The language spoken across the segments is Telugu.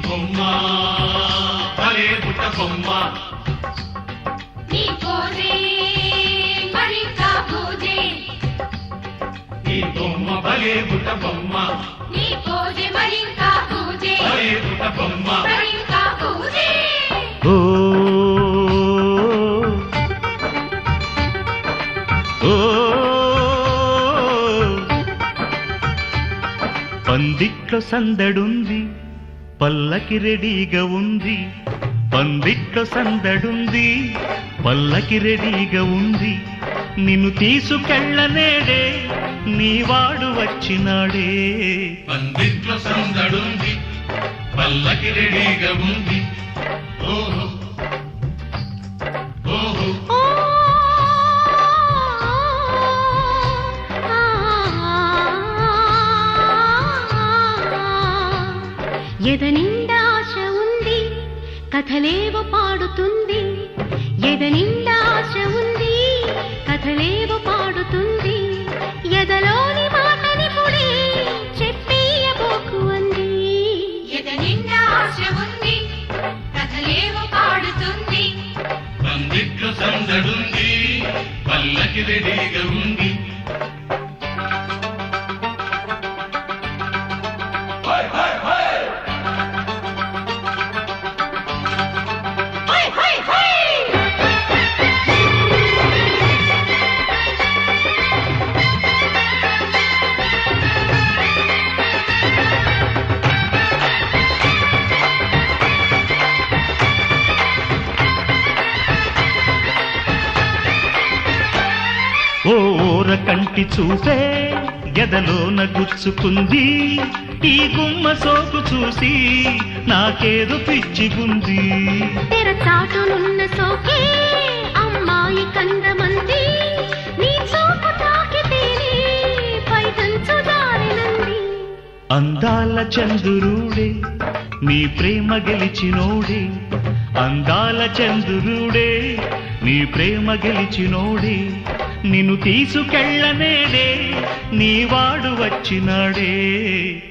బొమ్మ భలే బుట్ట బొమ్మ నీ పోజే మరింకా పోజే ఈ బొమ్మ భలే బుట్ట బొమ్మ నీ పోజే మరింకా పోజే భలే బుట్ట బొమ్మ మరింకా పోజే ఓ ఓ పందిట్లో సందడుంది పల్లకి రెడీగా ఉంది పందిట్లో సందడుంది పల్లకి రెడీగా ఉంది నిన్ను తీసుకెళ్ళనేడే నీవాడు వచ్చినాడే పందిట్లో సందడుంది పల్లకి రెడీగా ఉంది ఓహో ఓహో ఎదనిండా ఆశ ఉంది కథలేవో పాడుతుంది ఎదనిండా ఆశ ఉంది కథలేవో పాడుతుంది ఎదలోని మాటని పుడే చెప్పేయబోకు అంది ఎదనిండా ఆశ ఉంది కథలేవో పాడుతుంది పందిట్లో సందడుంది పల్లకి రెడీగా ఉంది ఓర కంటి చూపే గదలోన గుచ్చుకుంది ఈ గుమ్మ సోకు చూసి నాకేదో పిచ్చిగుంది తెర చాటునున్న సోకే అమ్మాయి కందమంది నీ చూపు తాకితేనే పైటంచు జారినంది అందాల చంద్రుడే నీ ప్రేమ గెలిచినోడే అందాల చంద్రుడే నీ ప్రేమ గెలిచినోడే నిన్ను తీసుకెళ్ళనేడే నీవాడు వచ్చినాడే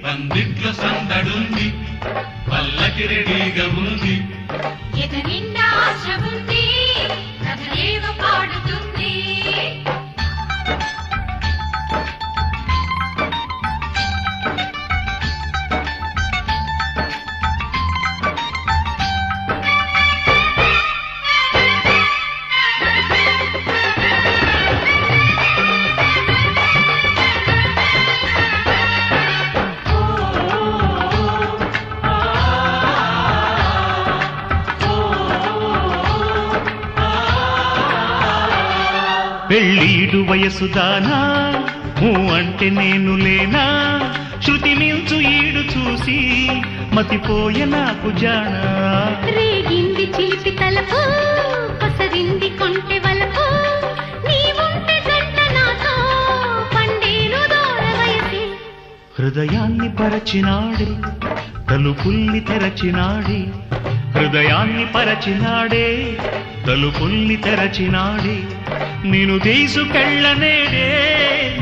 పందిట్లో సందడుంది పల్లకి రెడీగా ఉంది ఎదనిండా ఆశ ఉంది కథలేవో పాడుతుంది పెళ్ళీడు వయసుదానా అంటే నేను లేనా శృతి మించు ఈడు చూసి మతిపోయ నాకు జానా రేగింది చిలిపి తలపు కొసరింది కొంటె వలపు నీవుంటే జంట నాతో పండేను దూర వయసి హృదయాన్ని పరచినాడే తలుపుల్ని తెరచినాడే హృదయాన్ని పరచినాడే తలుపుల్ని తెరచినాడే నిన్ను తీసుకెళ్ళనేడే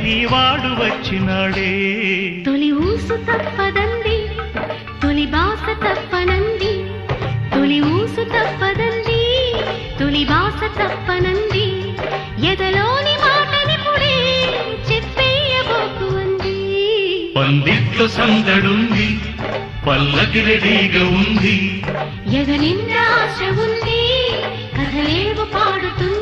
నీవాడు వచ్చినాడే తొలి ఊసు తప్పదండి తొలి బాస తప్పనంది తొలి ఊసు తప్పదండి తొలి బాస తప్పనంది ఎదలోని మాటని పుడే చెప్పేయబోకు అంది పందిట్లో సందడుంది పల్లకి రెడీగా ఉంది ఎదనిండా ఆశ ఉంది కథలేవో పాడుతుంది